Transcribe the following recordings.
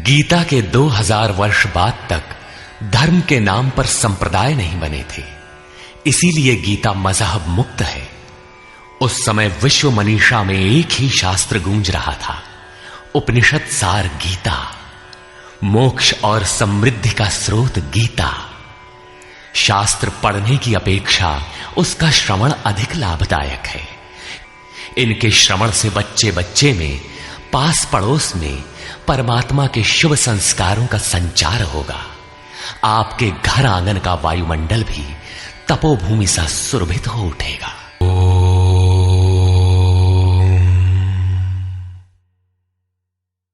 गीता के 2000 वर्ष बाद तक धर्म के नाम पर संप्रदाय नहीं बने थे, इसीलिए गीता मजहब मुक्त है। उस समय विश्व मनीषा में एक ही शास्त्र गूंज रहा था, उपनिषद सार गीता, मोक्ष और समृद्धि का स्रोत गीता। शास्त्र पढ़ने की अपेक्षा उसका श्रवण अधिक लाभदायक है। इनके श्रवण से बच्चे बच्चे में, पास पड़ोस में परमात्मा के शुभ संस्कारों का संचार होगा। आपके घर आंगन का वायुमंडल भी तपोभूमि सा सुरभित हो उठेगा।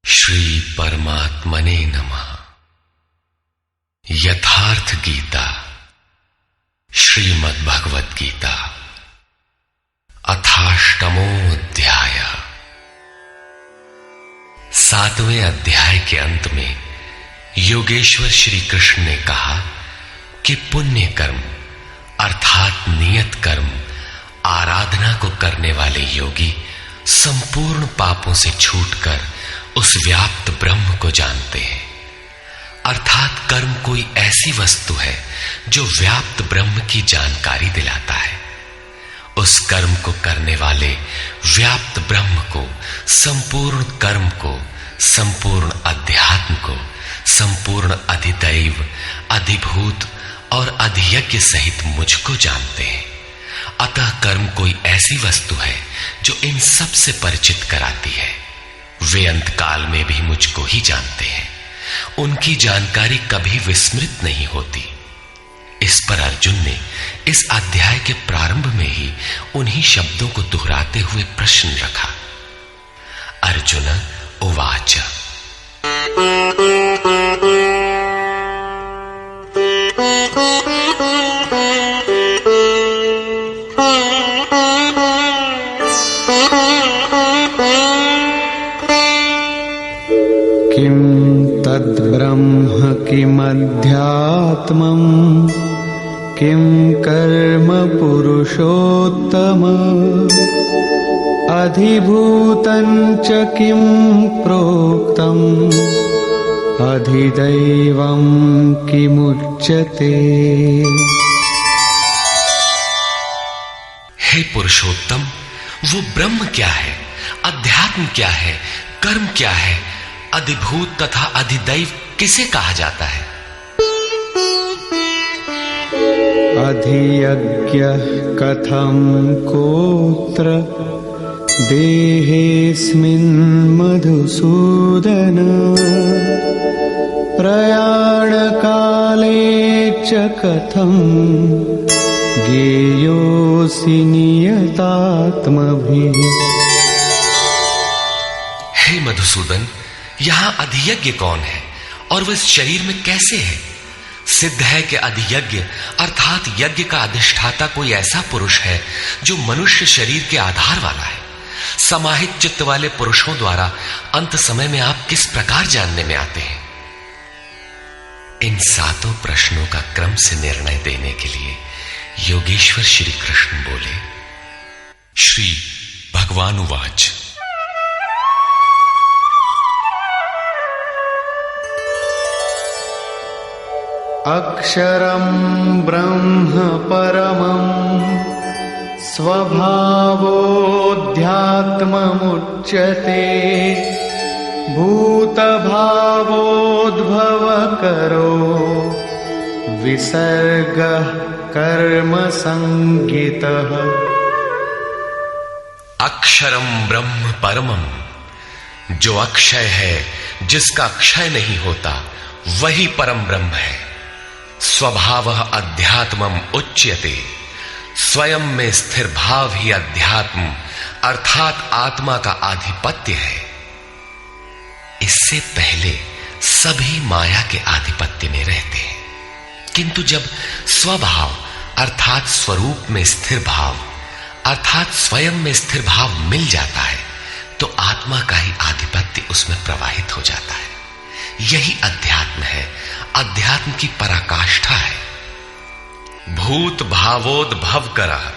श्री परमात्मने नमः। यथार्थ गीता, श्रीमद् भगवत गीता, अथाष्टमो अध्याय। 7वें अध्याय के अंत में योगेश्वर श्री कृष्ण ने कहा कि पुण्य कर्म अर्थात नियत कर्म आराधना को करने वाले योगी संपूर्ण पापों से छूटकर उस व्याप्त ब्रह्म को जानते हैं। अर्थात कर्म कोई ऐसी वस्तु है जो व्याप्त ब्रह्म की जानकारी दिलाता है। उस कर्म को करने वाले व्याप्त ब्रह्म को, संपूर्ण कर्म को, संपूर्ण अध्यात्म को, संपूर्ण अधिदैव, अधिभूत और अधियज्ञ सहित मुझको जानते हैं। अतः कर्म कोई ऐसी वस्तु है जो इन सब से परिचित कराती है। वे अंतकाल में भी मुझको ही जानते हैं। उनकी जानकारी कभी विस्मृत नहीं होती। इस पर अर्जुन ने इस अध्याय के प्रारंभ में ही उन्हीं शब्दों को दोहराते हुए प्रश्न रखा। अर्जुन उवाच। किं तद्ब्रह्म किमध्यात्मम् किं कर्म पुरुषोत्तम अधिभूतं च किं प्रोक्तम् अधिदैवं किमुच्यते। हे पुरुषोत्तम, वो ब्रह्म क्या है, अध्यात्म क्या है, कर्म क्या है, अधिभूत तथा अधिदैव किसे कहा जाता है? अधियज्ञः कथं कोत्र देहेऽस्मिन् मधुसूदन प्रयाणकाले च कथं ज्ञेयोऽसि नियतात्मभिः। हे मधुसूदन, यहां अधियज्ञ कौन है और वह इस शरीर में कैसे है? सिद्ध है कि अधियज्ञ अर्थात यज्ञ का अधिष्ठाता कोई ऐसा पुरुष है जो मनुष्य शरीर के आधार वाला है। समाहित चित्त वाले पुरुषों द्वारा अंत समय में आप किस प्रकार जानने में आते हैं? इन 7 प्रश्नों का क्रम से निर्णय देने के लिए योगेश्वर श्री कृष्ण बोले। श्री भगवान उवाच। अक्षरं ब्रह्म परमं स्वभावोऽध्यात्ममुच्यते भूतभावोद्भवकरो विसर्गः कर्म संज्ञितः। अक्षरम ब्रह्म परमम, जो अक्षय है, जिसका क्षय नहीं होता, वही परम ब्रह्म है। स्वभावः अध्यात्मम उच्यते, स्वयं में स्थिर भाव ही अध्यात्म अर्थात आत्मा का आधिपत्य है। इससे पहले सभी माया के आधिपत्य में रहते हैं, किंतु जब स्वभाव अर्थात स्वरूप में स्थिर भाव अर्थात स्वयं में स्थिर भाव मिल जाता है तो आत्मा का ही आधिपत्य उसमें प्रवाहित हो जाता है। यही अध्यात्म है, अध्यात्म की पराकाष्ठा है। भूत भावोद्भव करा,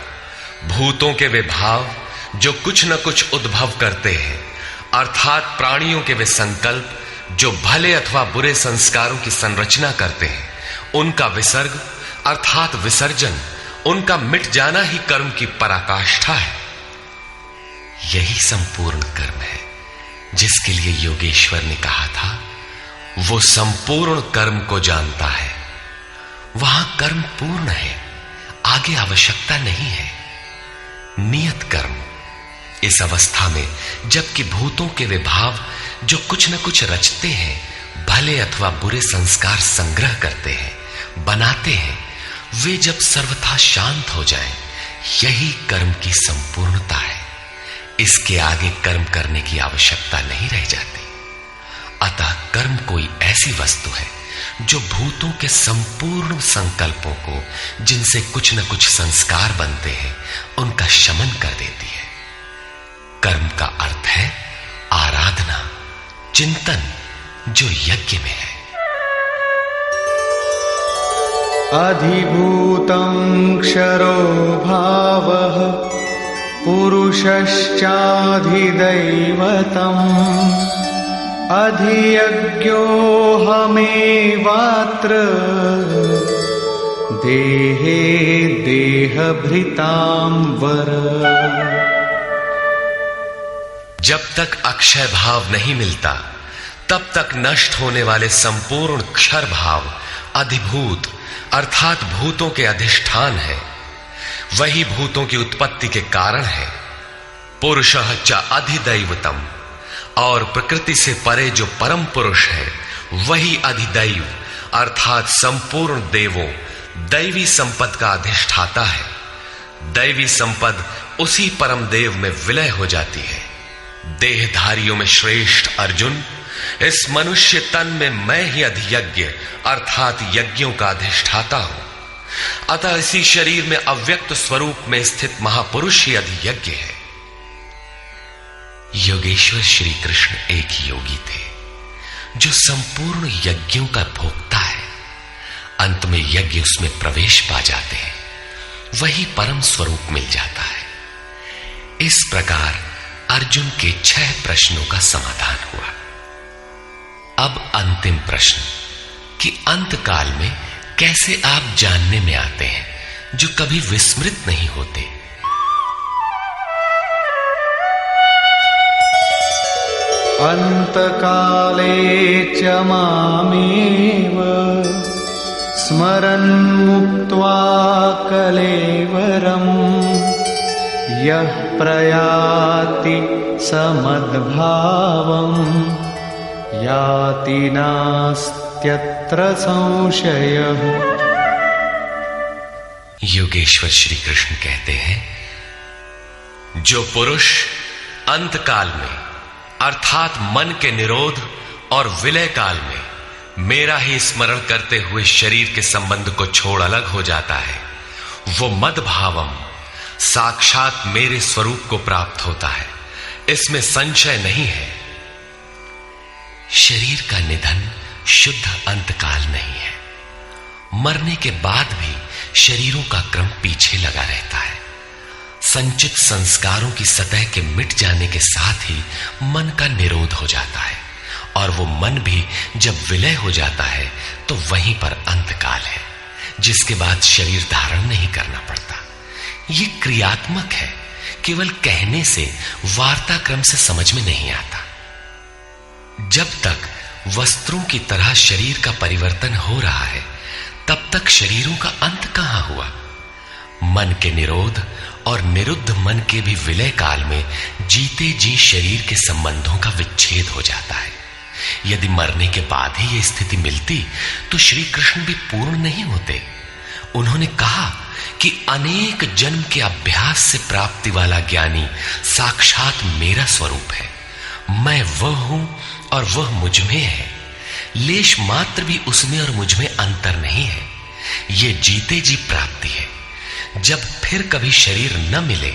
भूतों के वे भाव जो कुछ न कुछ उद्भव करते हैं, अर्थात प्राणियों के वे संकल्प जो भले अथवा बुरे संस्कारों की संरचना करते हैं, उनका विसर्ग अर्थात विसर्जन, उनका मिट जाना ही कर्म की पराकाष्ठा है। यही संपूर्ण कर्म है जिसके लिए योगेश्वर ने कहा था, वो संपूर्ण कर्म को जानता है। वहां कर्म पूर्ण है, आगे आवश्यकता नहीं है। नियत कर्म, इस अवस्था में जबकि भूतों के विभाव जो कुछ न कुछ रचते हैं, भले अथवा बुरे संस्कार संग्रह करते हैं, बनाते हैं, वे जब सर्वथा शांत हो जाएं, यही कर्म की संपूर्णता है। इसके आगे कर्म करने की आवश्यकता नहीं रह जाती। अतः कर्म कोई ऐसी वस्तु है जो भूतों के संपूर्ण संकल्पों को, जिनसे कुछ न कुछ संस्कार बनते हैं, उनका शमन कर देती है। कर्म का अर्थ है आराधना, चिंतन, जो यज्ञ में है। अधिभूतं क्षरो भावः पुरुषश्चाधिदैवतम् अधियज्ञोऽहमेवात्र देहे देहभृतां वर। जब तक अक्षय भाव नहीं मिलता, तब तक नष्ट होने वाले संपूर्ण क्षर भाव अधिभूत अर्थात भूतों के अधिष्ठान है। वही भूतों की उत्पत्ति के कारण है। पुरुषः च अधिदैवतम, और प्रकृति से परे जो परम पुरुष है, वही अधिदैव अर्थात संपूर्ण देवों, दैवी संपद का अधिष्ठाता है। दैवी संपद उसी परम देव में विलय हो जाती है। देहधारियों में श्रेष्ठ अर्जुन, इस मनुष्य तन में मैं ही अधियज्ञ अर्थात यज्ञों का अधिष्ठाता हूं। अतः इसी शरीर में अव्यक्त स्वरूप में स्थित महापुरुष ही अधियज्ञ है। योगेश्वर श्री कृष्ण एक योगी थे जो संपूर्ण यज्ञों का भोक्ता है। अंत में यज्ञ उसमें प्रवेश पा जाते हैं, वही परम स्वरूप मिल जाता है। इस प्रकार अर्जुन के 6 प्रश्नों का समाधान हुआ। अब अंतिम प्रश्न कि अंत काल में कैसे आप जानने में आते हैं जो कभी विस्मृत नहीं होते। अंतकाले च मामेव स्मरन् मुक्त्वा कलेवरम् यः प्रयाति समद्भावम् याति नास्त्यत्र संशयः। योगेश्वर श्री कृष्ण कहते हैं, जो पुरुष अंतकाल में अर्थात मन के निरोध और विलय काल में मेरा ही स्मरण करते हुए शरीर के संबंध को छोड़ अलग हो जाता है, वो मद्भावम साक्षात मेरे स्वरूप को प्राप्त होता है। इसमें संशय नहीं है। शरीर का निधन शुद्ध अंतकाल नहीं है। मरने के बाद भी शरीरों का क्रम पीछे लगा रहता है। संचित संस्कारों की सतह के मिट जाने के साथ ही मन का निरोध हो जाता है, और वो मन भी जब विलय हो जाता है तो वहीं पर अंतकाल है, जिसके बाद शरीर धारण नहीं करना पड़ता। ये क्रियात्मक है, केवल कहने से वार्ता क्रम से समझ में नहीं आता। जब तक वस्त्रों की तरह शरीर का परिवर्तन हो रहा है, तब तक शरीरों का अंत कहां हुआ। मन के निरोध और निरुद्ध मन के भी विलय काल में जीते जी शरीर के संबंधों का विच्छेद हो जाता है। यदि मरने के बाद ही यह स्थिति मिलती तो श्री कृष्ण भी पूर्ण नहीं होते। उन्होंने कहा कि अनेक जन्म के अभ्यास से प्राप्ति वाला ज्ञानी साक्षात मेरा स्वरूप है। मैं वह हूं और वह मुझ में है। लेश मात्र भी उसमें और मुझ में अंतर नहीं है। यह जीते जी प्राप्ति है। जब फिर कभी शरीर न मिले,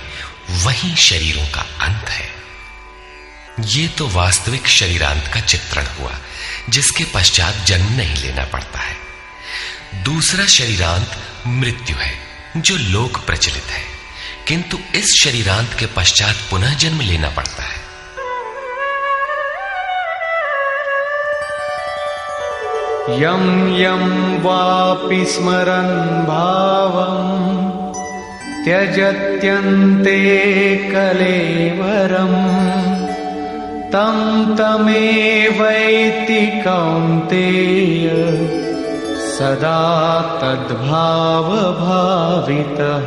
वही शरीरों का अंत है। ये तो वास्तविक शरीरांत का चित्रण हुआ, जिसके पश्चात जन्म नहीं लेना पड़ता है। दूसरा शरीरांत मृत्यु है, जो लोक प्रचलित है, किंतु इस शरीरांत के पश्चात पुनः जन्म लेना पड़ता है। यं यं वापि स्मरन् भावं त्यजत्यन्ते कलेवरम् तं तमेवैति कौन्तेय सदा तद्भावभावितः।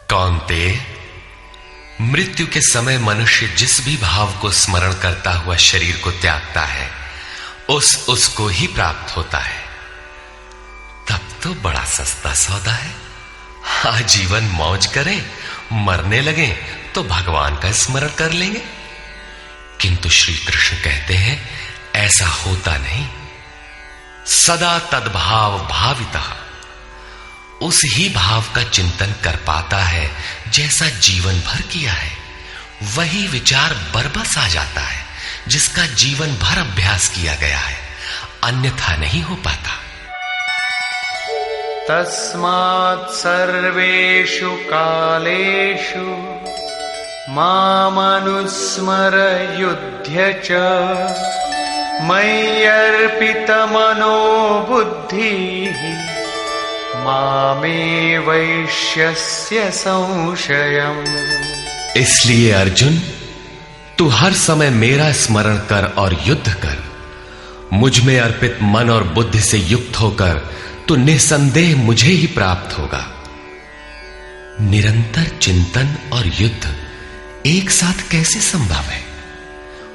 कौन्तेय, मृत्यु के समय मनुष्य जिस भी भाव को स्मरण करता हुआ शरीर को त्यागता है उसको ही प्राप्त होता है। तब तो बड़ा सस्ता सौदा है। आजीवन मौज करें, मरने लगे तो भगवान का स्मरण कर लेंगे। किंतु श्री कृष्ण कहते हैं ऐसा होता नहीं। सदा तद्भाव भावितः, उस ही भाव का चिंतन कर पाता है जैसा जीवन भर किया है। वही विचार बरबस आ जाता है जिसका जीवन भर अभ्यास किया गया है, अन्यथा नहीं हो पाता। तस्मात् सर्वेषु कालेषु मामनुस्मर युध्य च मय्यर्पितमनो बुद्धिः मामे वैश्यस्य संशयम्। इसलिए अर्जुन, तू हर समय मेरा स्मरण कर और युद्ध कर। मुझ में अर्पित मन और बुद्धि से युक्त होकर तो निसंदेह मुझे ही प्राप्त होगा। निरंतर चिंतन और युद्ध एक साथ कैसे संभव है?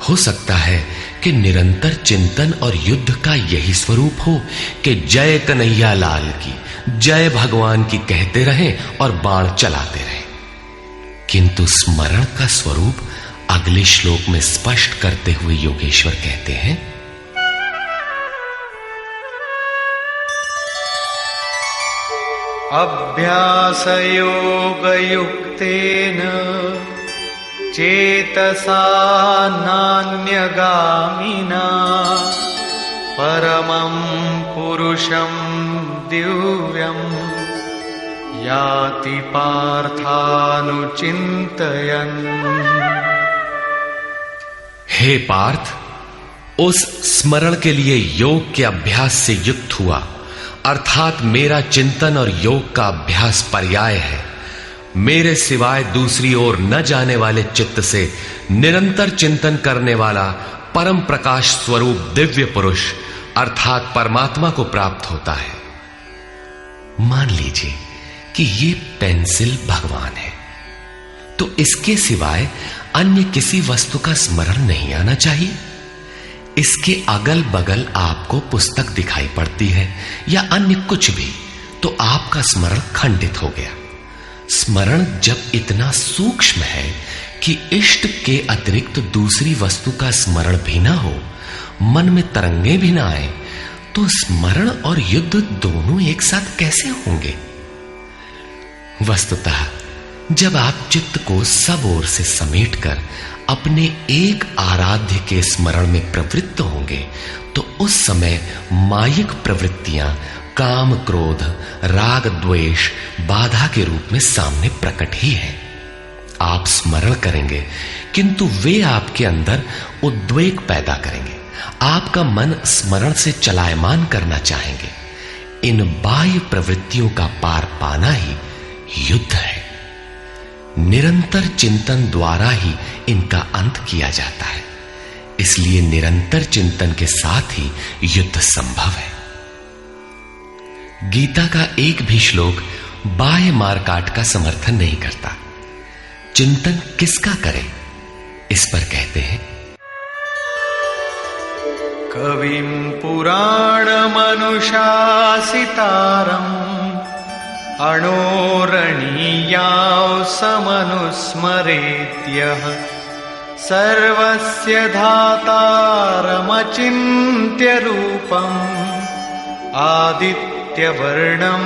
हो सकता है कि निरंतर चिंतन और युद्ध का यही स्वरूप हो कि जय कन्हैया लाल की, जय भगवान की कहते रहें और बाण चलाते रहें। किंतु स्मरण का स्वरूप अगले श्लोक में स्पष्ट करते हुए योगेश्वर कहते हैं, अभ्यासयोगयुक्तेन चेतसा नान्यगामिना परमं पुरुषं दिव्यं याति पार्थानुचिन्तयन्। हे पार्थ, उस स्मरण के लिए योग के अभ्यास से युक्त हुआ, अर्थात मेरा चिंतन और योग का अभ्यास पर्याय है। मेरे सिवाय दूसरी ओर न जाने वाले चित्त से निरंतर चिंतन करने वाला परम प्रकाश स्वरूप दिव्य पुरुष अर्थात परमात्मा को प्राप्त होता है। मान लीजिए कि ये पेंसिल भगवान है, तो इसके सिवाय अन्य किसी वस्तु का स्मरण नहीं आना चाहिए। इसके अगल बगल आपको पुस्तक दिखाई पड़ती है या अन्य कुछ भी, तो आपका स्मरण खंडित हो गया। स्मरण जब इतना सूक्ष्म है कि इष्ट के अतिरिक्त दूसरी वस्तु का स्मरण भी ना हो, मन में तरंगे भी ना आए, तो स्मरण और युद्ध दोनों एक साथ कैसे होंगे? वस्तुतः जब आप चित्त को सब ओर से समेटकर अपने एक आराध्य के स्मरण में प्रवृत्त होंगे, तो उस समय मायिक प्रवृत्तियां काम क्रोध राग द्वेष बाधा के रूप में सामने प्रकट ही है। आप स्मरण करेंगे किंतु वे आपके अंदर उद्वेग पैदा करेंगे। आपका मन स्मरण से चलायमान करना चाहेंगे। इन बाह्य प्रवृत्तियों का पार पाना ही युद्ध है। निरंतर चिंतन द्वारा ही इनका अंत किया जाता है। इसलिए निरंतर चिंतन के साथ ही युद्ध संभव है। गीता का एक भी श्लोक बाह्य मारकाट का समर्थन नहीं करता। चिंतन किसका करें, इस पर कहते हैं, कविं पुराणमनुशासितारम् अणोरणीयां समनुस्मरेद्यः सर्वस्य धातारमचिन्त्य रूपम् आदित्यवर्णं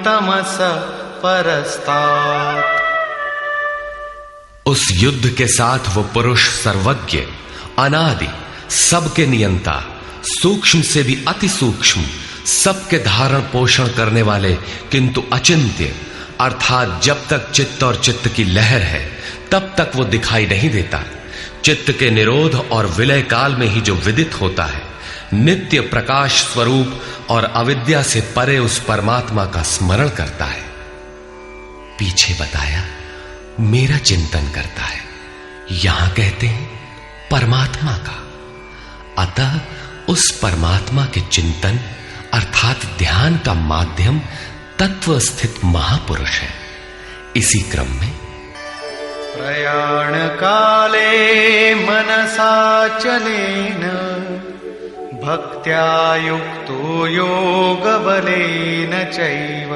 तमसः परस्तात्। उस युद्ध के साथ वो पुरुष सर्वज्ञ, अनादि, सबके नियंता, सूक्ष्म से भी अति सूक्ष्म, सबके धारण पोषण करने वाले किंतु अचिंत्य, अर्थात जब तक चित्त और चित्त की लहर है तब तक वो दिखाई नहीं देता। चित्त के निरोध और विलय काल में ही जो विदित होता है, नित्य प्रकाश स्वरूप और अविद्या से परे उस परमात्मा का स्मरण करता है। पीछे बताया मेरा चिंतन करता है, यहां कहते हैं परमात्मा का। अतः उस परमात्मा के चिंतन अर्थात ध्यान का माध्यम तत्व स्थित महापुरुष है। इसी क्रम में प्रयाण काले मनसा चलेन भक्त्या युक्तो योग बलेन चैव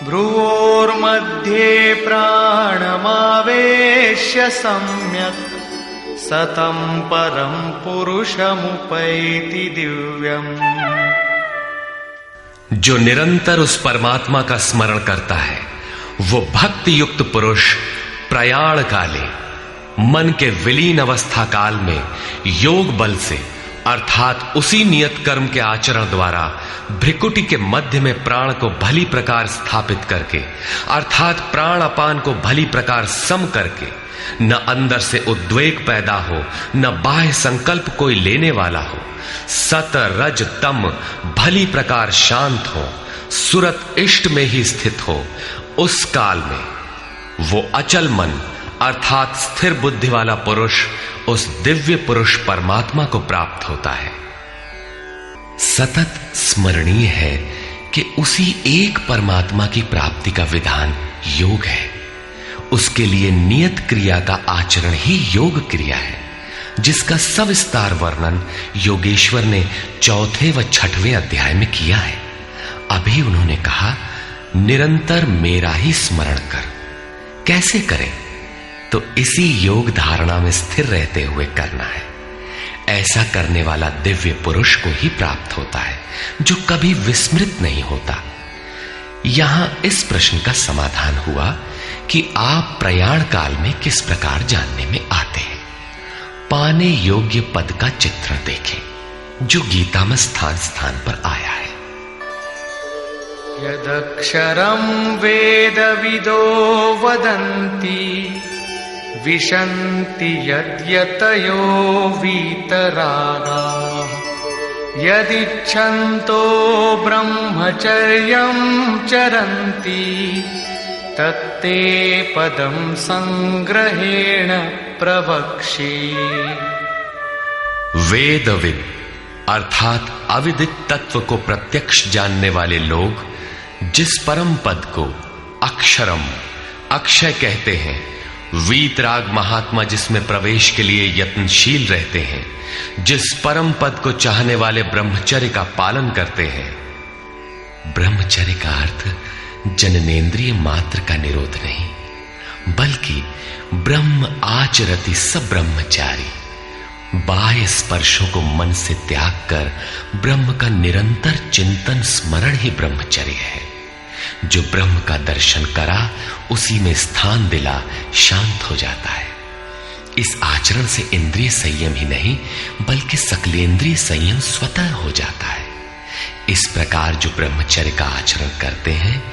भ्रुवोर्मध्ये प्राणमावेश्य सम्यक् सतं परम पुरुषमुपैति दिव्यम्। जो निरंतर उस परमात्मा का स्मरण करता है, वो भक्ति युक्त पुरुष प्रयाण काले मन के विलीन अवस्था काल में योग बल से अर्थात उसी नियत कर्म के आचरण द्वारा भ्रिकुटी के मध्य में प्राण को भली प्रकार स्थापित करके अर्थात प्राण अपान को भली प्रकार सम करके न अंदर से उद्वेग पैदा हो, न बाह्य संकल्प कोई लेने वाला हो, सत रज तम भली प्रकार शांत हो, सुरत इष्ट में ही स्थित हो, उस काल में वो अचल मन अर्थात स्थिर बुद्धि वाला पुरुष उस दिव्य पुरुष परमात्मा को प्राप्त होता है। सतत स्मरणीय है कि उसी एक परमात्मा की प्राप्ति का विधान योग है। उसके लिए नियत क्रिया का आचरण ही योग क्रिया है, जिसका सविस्तार वर्णन योगेश्वर ने 4वें व 6वें अध्याय में किया है। अभी उन्होंने कहा निरंतर मेरा ही स्मरण कर। कैसे करें? तो इसी योग धारणा में स्थिर रहते हुए करना है। ऐसा करने वाला दिव्य पुरुष को ही प्राप्त होता है, जो कभी विस्मृत नहीं होता। यहां इस प्रश्न का समाधान हुआ कि आप प्रयाण काल में किस प्रकार जानने में आते हैं। पाने योग्य पद का चित्रण देखें, जो गीता में स्थान स्थान पर आया है। यदक्षरं वेदविदो वदन्ति विशन्ति यद्यतयो वीतरागाः यदिच्छन्तो ब्रह्मचर्यं चरन्ति तत्ते पदं संग्रहेण प्रवक्ष्ये। वेदविद अर्थात अविदित तत्व को प्रत्यक्ष जानने वाले लोग जिस परम पद को अक्षरम अक्षय कहते हैं, वीतराग महात्मा जिसमें प्रवेश के लिए यत्नशील रहते हैं, जिस परम पद को चाहने वाले ब्रह्मचर्य का पालन करते हैं। ब्रह्मचर्य का अर्थ जननेन्द्रिय मात्र का निरोध नहीं, बल्कि ब्रह्म आचरति सब ब्रह्मचारी, बाह्य स्पर्शों को मन से त्याग कर ब्रह्म का निरंतर चिंतन स्मरण ही ब्रह्मचर्य है। जो ब्रह्म का दर्शन करा उसी में स्थान दिला शांत हो जाता है। इस आचरण से इंद्रिय संयम ही नहीं बल्कि सकलेंद्रिय संयम स्वतः हो जाता है। इस प्रकार जो ब्रह्मचर्य का आचरण करते हैं,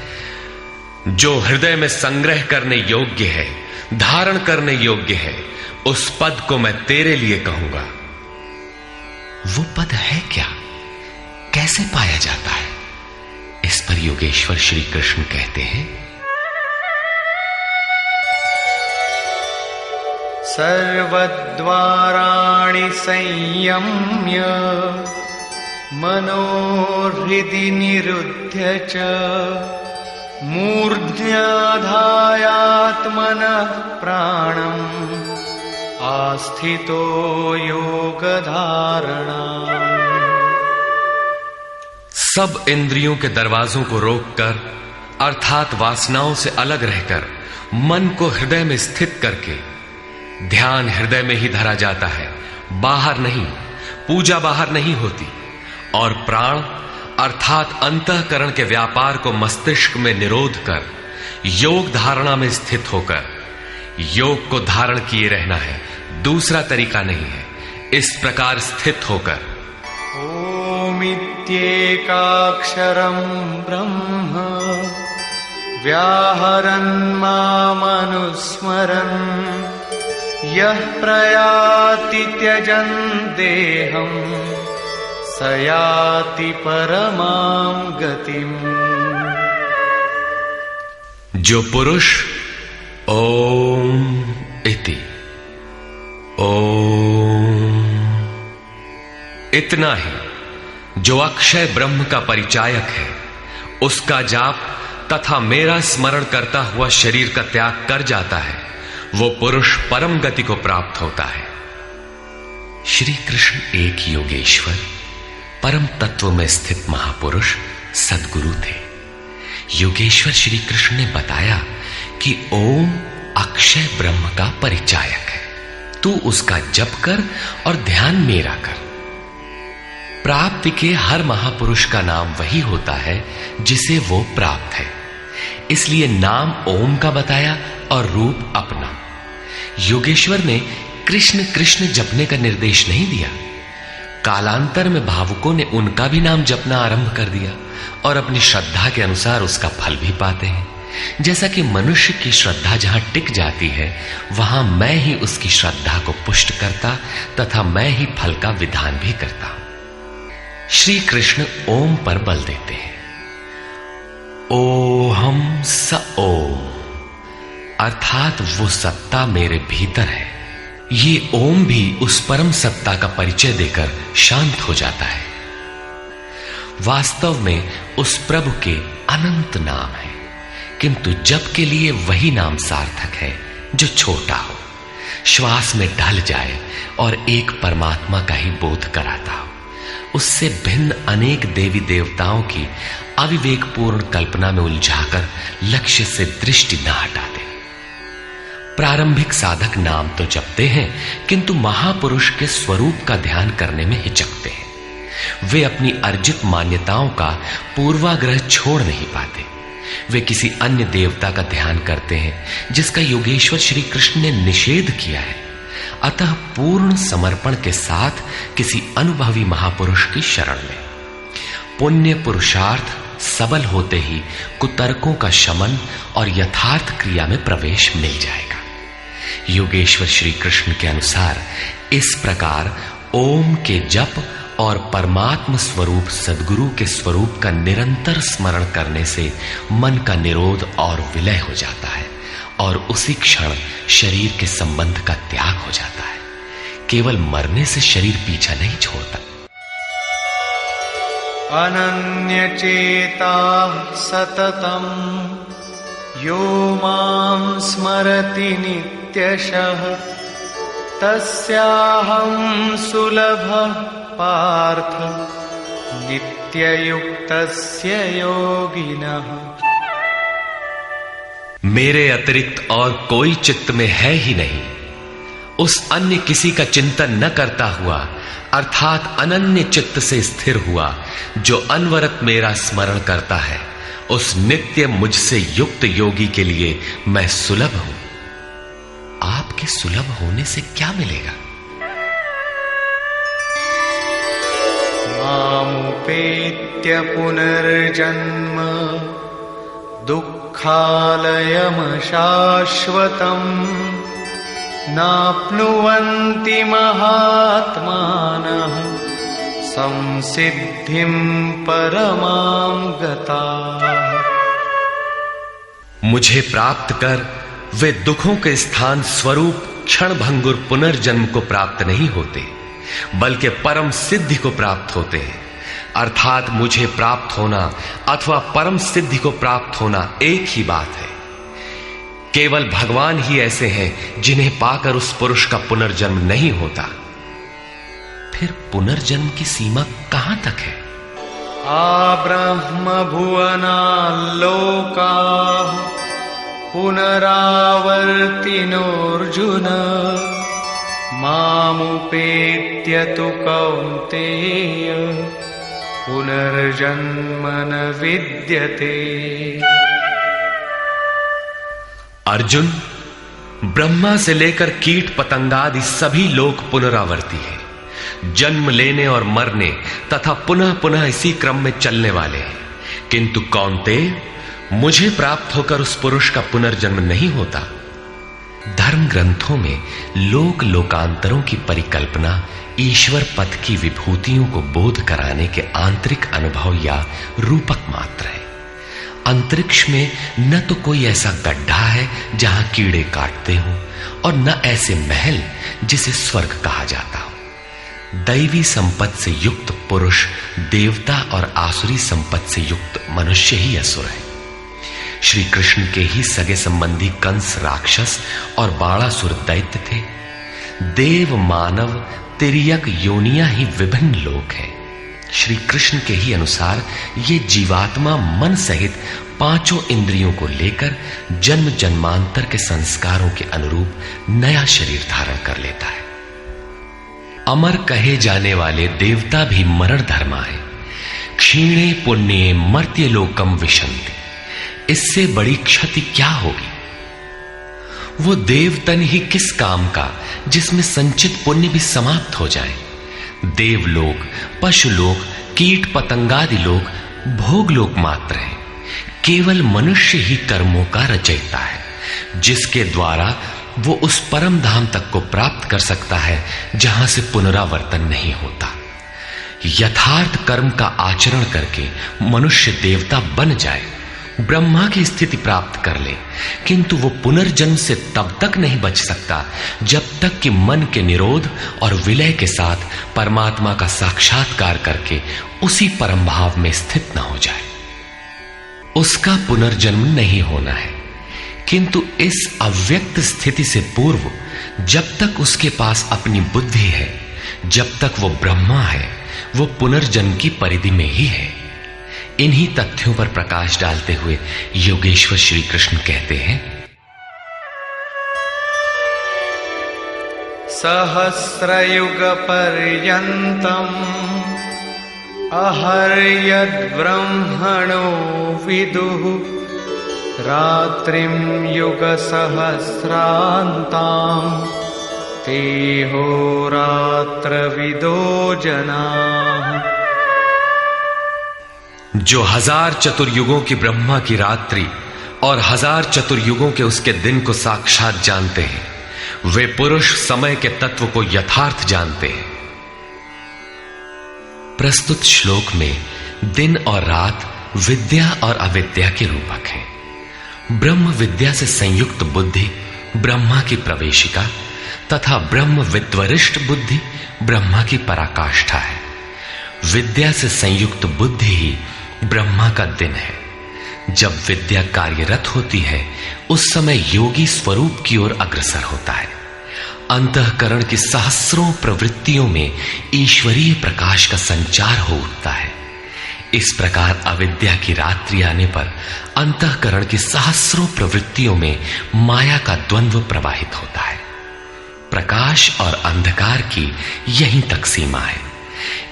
जो हृदय में संग्रह करने योग्य है, धारण करने योग्य है, उस पद को मैं तेरे लिए कहूंगा। वो पद है क्या? कैसे पाया जाता है? इस पर योगेश्वर श्री कृष्ण कहते हैं, सर्वद्वाराणि संयम्य मनोहृदि निरुध्य च मूर्ध्याधायात्मनः प्राणम् आस्थितो योगधारणा। सब इंद्रियों के दरवाजों को रोककर अर्थात वासनाओं से अलग रहकर मन को हृदय में स्थित करके ध्यान हृदय में ही धरा जाता है, बाहर नहीं। पूजा बाहर नहीं होती। और प्राण अर्थात अंतःकरण के व्यापार को मस्तिष्क में निरोध कर योग धारणा में स्थित होकर योग को धारण किए रहना है, दूसरा तरीका नहीं है। इस प्रकार स्थित होकर ओमित्येकाक्षरं ब्रह्म व्याहरन् मामनुस्मरन् यः प्रयाति त्यजन् देहं स याति परमां गतिम्। जो पुरुष ओम इति ओम इतना ही जो अक्षय ब्रह्म का परिचायक है, उसका जाप तथा मेरा स्मरण करता हुआ शरीर का त्याग कर जाता है, वो पुरुष परम गति को प्राप्त होता है। श्री कृष्ण एक योगेश्वर परम तत्व में स्थित महापुरुष सद्गुरु थे। योगेश्वर श्री कृष्ण ने बताया कि ओम अक्षय ब्रह्म का परिचायक है, तू उसका जप कर और ध्यान मेरा कर। प्राप्ति के हर महापुरुष का नाम वही होता है जिसे वो प्राप्त है, इसलिए नाम ओम का बताया और रूप अपना। योगेश्वर ने कृष्ण कृष्ण जपने का निर्देश नहीं दिया। कालांतर में भावुकों ने उनका भी नाम जपना आरंभ कर दिया और अपनी श्रद्धा के अनुसार उसका फल भी पाते हैं। जैसा कि मनुष्य की श्रद्धा जहां टिक जाती है, वहां मैं ही उसकी श्रद्धा को पुष्ट करता तथा मैं ही फल का विधान भी करता हूं। श्री कृष्ण ओम पर बल देते हैं। ओहम स ओम, अर्थात वो सत्ता मेरे भीतर है। ये ओम भी उस परम सत्ता का परिचय देकर शांत हो जाता है। वास्तव में उस प्रभु के अनंत नाम है, किंतु जप के लिए वही नाम सार्थक है जो छोटा हो, श्वास में ढल जाए और एक परमात्मा का ही बोध कराता हो। उससे भिन्न अनेक देवी देवताओं की अविवेकपूर्ण कल्पना में उलझाकर लक्ष्य से दृष्टि न हटा दे। प्रारंभिक साधक नाम तो जपते हैं, किंतु महापुरुष के स्वरूप का ध्यान करने में हिचकते हैं। वे अपनी अर्जित मान्यताओं का पूर्वाग्रह छोड़ नहीं पाते। वे किसी अन्य देवता का ध्यान करते हैं जिसका योगेश्वर श्री कृष्ण ने निषेध किया है। अतः पूर्ण समर्पण के साथ किसी अनुभवी महापुरुष की शरण में पुण्य पुरुषार्थ सबल होते ही कुतर्कों का शमन और यथार्थ क्रिया में प्रवेश मिल जाएगा। योगेश्वर श्री कृष्ण के अनुसार इस प्रकार ओम के जप और परमात्म स्वरूप सद्गुरु के स्वरूप का निरंतर स्मरण करने से मन का निरोध और विलय हो जाता है और उसी क्षण शरीर के संबंध का त्याग हो जाता है। केवल मरने से शरीर पीछा नहीं छोड़ता। अनन्यचेता सततम यो मां स्मरति नित्यशः तस्याहं सुलभः पार्थ नित्ययुक्तस्य योगिनः। मेरे अतिरिक्त और कोई चित्त में है ही नहीं। उस अन्य किसी का चिंतन न करता हुआ अर्थात अनन्य चित्त से स्थिर हुआ जो अनवरत मेरा स्मरण करता है, उस नित्य मुझसे युक्त योगी के लिए मैं सुलभ हूं। आपके सुलभ होने से क्या मिलेगा? मामुपेत्य पुनर्जन्म दुःखालयम् शाश्वतम् नाप्नुवन्ति महात्मानः संसिद्धिं परमां गताः। मुझे प्राप्त कर वे दुखों के स्थान स्वरूप क्षण भंगुर पुनर्जन्म को प्राप्त नहीं होते, बल्कि परम सिद्धि को प्राप्त होते हैं। अर्थात मुझे प्राप्त होना अथवा परम सिद्धि को प्राप्त होना एक ही बात है। केवल भगवान ही ऐसे हैं जिन्हें पाकर उस पुरुष का पुनर्जन्म नहीं होता। फिर पुनर्जन्म की सीमा कहां तक है? आब्रह्म भुवनाल्लोकाः पुनरावर्तिनोऽर्जुन मामुपेत्य तु कौन्तेय पुनर्जन्म न विद्यते। अर्जुन, ब्रह्मा से लेकर कीट पतंगादि सभी लोग पुनरावर्ती हैं, जन्म लेने और मरने तथा पुनः पुनः इसी क्रम में चलने वाले हैं। किंतु कौन्तेय, मुझे प्राप्त होकर उस पुरुष का पुनर्जन्म नहीं होता। धर्म ग्रंथों में लोक लोकांतरों की परिकल्पना ईश्वर पद की विभूतियों को बोध कराने के आंतरिक अनुभव या रूपक मात्र है। अंतरिक्ष में न तो कोई ऐसा गड्ढा है जहां कीड़े काटते हों और न ऐसे महल जिसे स्वर्ग कहा जाता हो। दैवी संपत्ति से युक्त पुरुष देवता और आसुरी संपत्ति से युक्त मनुष्य ही असुर है। श्री कृष्ण के ही सगे संबंधी कंस राक्षस और बाणासुर दैत्य थे। देव मानव तिर्यक योनियां ही विभिन्न लोक हैं। श्री कृष्ण के ही अनुसार ये जीवात्मा मन सहित पांचों इंद्रियों को लेकर जन्म जन्मांतर के संस्कारों के अनुरूप नया शरीर धारण कर लेता है। अमर कहे जाने वाले देवता भी मरण धर्मा है। क्षीणे पुण्ये मर्त्य लोकम विशंति। इससे बड़ी क्षति क्या होगी? वो देवतन ही किस काम का जिसमें संचित पुण्य भी समाप्त हो जाए। देवलोक, पशुलोक, कीट पतंगादि लोक भोगलोक मात्र है। केवल मनुष्य ही कर्मों का रचयिता है, जिसके द्वारा वो उस परम धाम तक को प्राप्त कर सकता है जहां से पुनरावर्तन नहीं होता। यथार्थ कर्म का आचरण करके मनुष्य देवता बन जाए, ब्रह्मा की स्थिति प्राप्त कर ले, किंतु वो पुनर्जन्म से तब तक नहीं बच सकता जब तक कि मन के निरोध और विलय के साथ परमात्मा का साक्षात्कार करके उसी परम भाव में स्थित न हो जाए। उसका पुनर्जन्म नहीं होना है, किंतु इस अव्यक्त स्थिति से पूर्व जब तक उसके पास अपनी बुद्धि है, जब तक वो ब्रह्मा है, वो पुनर्जन्म की परिधि में ही है। इन्हीं तथ्यों पर प्रकाश डालते हुए योगेश्वर श्री कृष्ण कहते हैं, सहस्रयुग पर्यन्तम् अहर्यद् ब्रह्मणो विदुः रात्रिं युग सहस्रान्तां तेहोरात्रविदो जनाः। जो 1000 चतुर्युगों की ब्रह्मा की रात्रि और 1000 चतुर्युगों के उसके दिन को साक्षात जानते हैं, वे पुरुष समय के तत्व को यथार्थ जानते हैं। प्रस्तुत श्लोक में दिन और रात विद्या और अविद्या के रूपक हैं। ब्रह्म विद्या से संयुक्त बुद्धि ब्रह्मा की प्रवेशिका तथा ब्रह्म विद्वरिष्ठ बुद्धि ब्रह्मा की पराकाष्ठा है। विद्या से संयुक्त बुद्धि ही ब्रह्मा का दिन है। जब विद्या कार्यरत होती है उस समय योगी स्वरूप की ओर अग्रसर होता है। अंतःकरण की सहस्रों प्रवृत्तियों में ईश्वरीय प्रकाश का संचार हो उठता है। इस प्रकार अविद्या की रात्रि आने पर अंतःकरण की सहस्रों प्रवृत्तियों में माया का द्वंद्व प्रवाहित होता है। प्रकाश और अंधकार की यहीं तक सीमा है।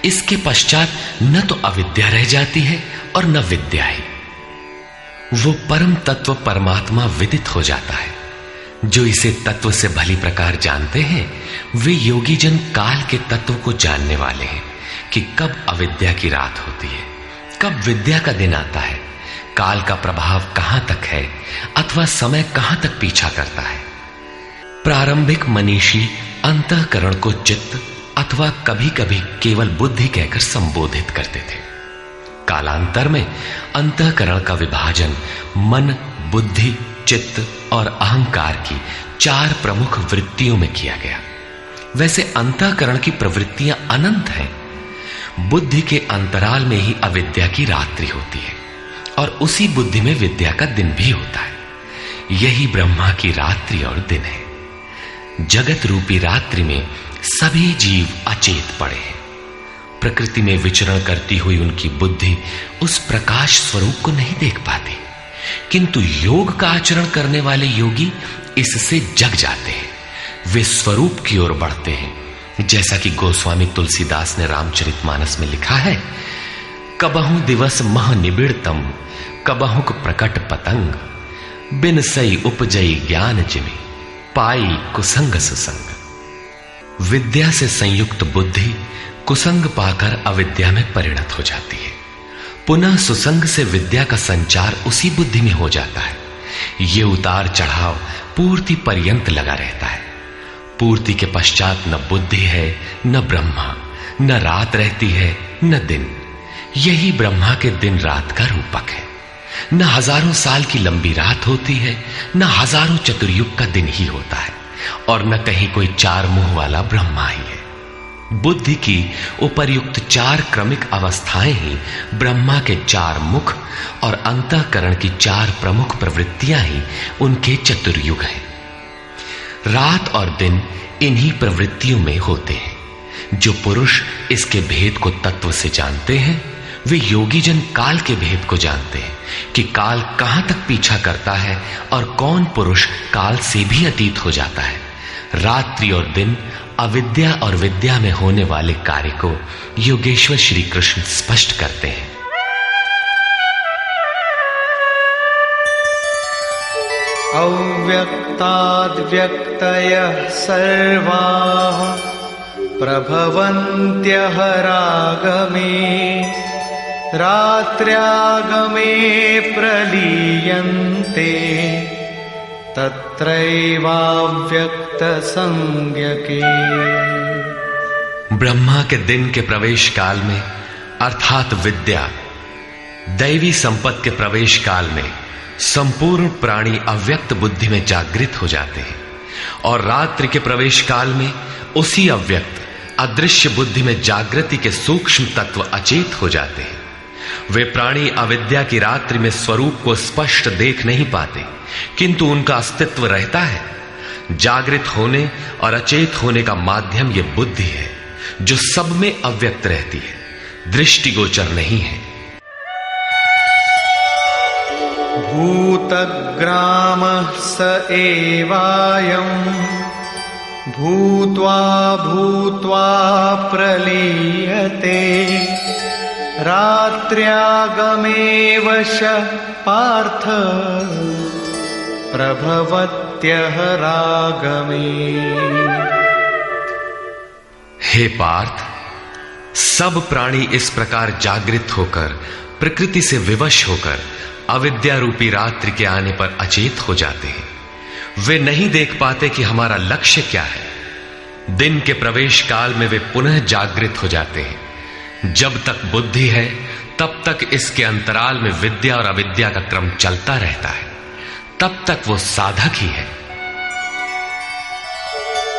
इसके पश्चात न तो अविद्या रह जाती है और न विद्या ही। वो परम तत्व परमात्मा विदित हो जाता है। जो इसे तत्व से भली प्रकार जानते हैं वे योगी जन काल के तत्व को जानने वाले हैं कि कब अविद्या की रात होती है, कब विद्या का दिन आता है, काल का प्रभाव कहां तक है अथवा समय कहां तक पीछा करता है। प्रारंभिक मनीषी अंतःकरण को चित्त अथवा कभी कभी केवल बुद्धि कहकर संबोधित करते थे। कालांतर में अंतःकरण का विभाजन मन, बुद्धि, चित्त और अहंकार की 4 प्रमुख वृत्तियों में किया गया। वैसे अंतःकरण की प्रवृत्तियां अनंत हैं। बुद्धि के अंतराल में ही अविद्या की रात्रि होती है और उसी बुद्धि में विद्या का दिन भी होता है। यही ब्रह्मा की रात्रि और दिन है। जगत रूपी रात्रि में सभी जीव अचेत पड़े हैं। प्रकृति में विचरण करती हुई उनकी बुद्धि उस प्रकाश स्वरूप को नहीं देख पाती, किंतु योग का आचरण करने वाले योगी इससे जग जाते हैं। वे स्वरूप की ओर बढ़ते हैं, जैसा कि गोस्वामी तुलसीदास ने रामचरितमानस में लिखा है, कबहु दिवस मह निबिड़तम कबहुक प्रकट पतंग बिन सई उपजई ज्ञान जिमि पाई कुसंग सुसंग। विद्या से संयुक्त बुद्धि कुसंग पाकर अविद्या में परिणत हो जाती है। पुनः सुसंग से विद्या का संचार उसी बुद्धि में हो जाता है। ये उतार चढ़ाव पूर्ति पर्यंत लगा रहता है। पूर्ति के पश्चात न बुद्धि है न ब्रह्मा, न रात रहती है न दिन। यही ब्रह्मा के दिन रात का रूपक है। न हजारों साल की लंबी रात होती है, न हजारों चतुर्युग का दिन ही होता है, और न कहीं कोई चार मुंह वाला ब्रह्मा ही है। बुद्धि की उपर्युक्त चार क्रमिक अवस्थाएं ही ब्रह्मा के चार मुख और अंतःकरण की चार प्रमुख प्रवृत्तियां ही उनके चतुर्युग हैं। रात और दिन इन्हीं प्रवृत्तियों में होते हैं। जो पुरुष इसके भेद को तत्व से जानते हैं, वे योगी जन काल के भेद को जानते हैं कि काल कहां तक पीछा करता है और कौन पुरुष काल से भी अतीत हो जाता है। रात्रि और दिन, अविद्या और विद्या में होने वाले कार्य को योगेश्वर श्री कृष्ण स्पष्ट करते हैं। अव्यक्ताद् व्यक्तयः सर्वाः प्रभवन्त्यः रागमे, रात्र्यागमे प्रलीयन्ते तत्रैवाव्यक्त संज्ञके। ब्रह्मा के दिन के प्रवेश काल में अर्थात विद्या, दैवी संपत्ति के प्रवेश काल में संपूर्ण प्राणी अव्यक्त बुद्धि में जागृत हो जाते हैं, और रात्रि के प्रवेश काल में उसी अव्यक्त अदृश्य बुद्धि में जागृति के सूक्ष्म तत्व अचेत हो जाते हैं। वे प्राणी अविद्या की रात्रि में स्वरूप को स्पष्ट देख नहीं पाते, किंतु उनका अस्तित्व रहता है। जागृत होने और अचेत होने का माध्यम ये बुद्धि है, जो सब में अव्यक्त रहती है, दृष्टिगोचर नहीं है। भूतग्रामः स एवायम् भूत्वा भूत्वा प्रलीयते, रात्र्यागमे वश पार्थ प्रभवत्यः रागमे। हे पार्थ, सब प्राणी इस प्रकार जागृत होकर, प्रकृति से विवश होकर अविद्या रूपी रात्रि के आने पर अचेत हो जाते हैं। वे नहीं देख पाते कि हमारा लक्ष्य क्या है। दिन के प्रवेश काल में वे पुनः जागृत हो जाते हैं। जब तक बुद्धि है तब तक इसके अंतराल में विद्या और अविद्या का क्रम चलता रहता है, तब तक वो साधक ही है।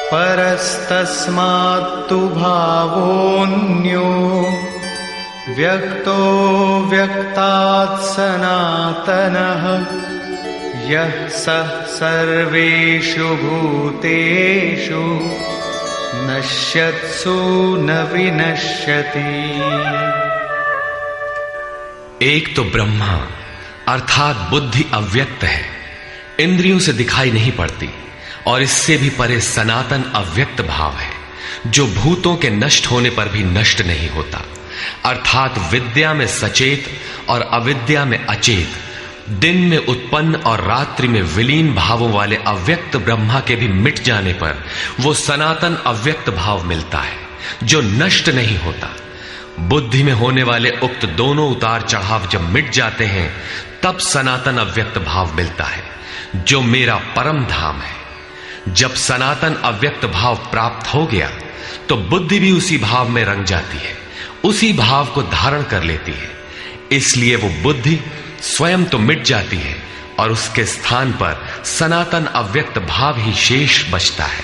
परस्तस्मात्तु भावोऽन्यो व्यक्तो व्यक्तात् सनातनः, यः सः सर्वेषु भूतेषु नश्यत्सु न विनश्यति। एक तो ब्रह्मा अर्थात बुद्धि अव्यक्त है, इंद्रियों से दिखाई नहीं पड़ती, और इससे भी परे सनातन अव्यक्त भाव है, जो भूतों के नष्ट होने पर भी नष्ट नहीं होता। अर्थात विद्या में सचेत और अविद्या में अचेत, दिन में उत्पन्न और रात्रि में विलीन भावों वाले अव्यक्त ब्रह्मा के भी मिट जाने पर वो सनातन अव्यक्त भाव मिलता है, जो नष्ट नहीं होता। बुद्धि में होने वाले उक्त दोनों उतार चढ़ाव जब मिट जाते हैं, तब सनातन अव्यक्त भाव मिलता है, जो मेरा परम धाम है। जब सनातन अव्यक्त भाव प्राप्त हो गया तो बुद्धि भी उसी भाव में रंग जाती है, उसी भाव को धारण कर लेती है। इसलिए वो बुद्धि स्वयं तो मिट जाती है और उसके स्थान पर सनातन अव्यक्त भाव ही शेष बचता है।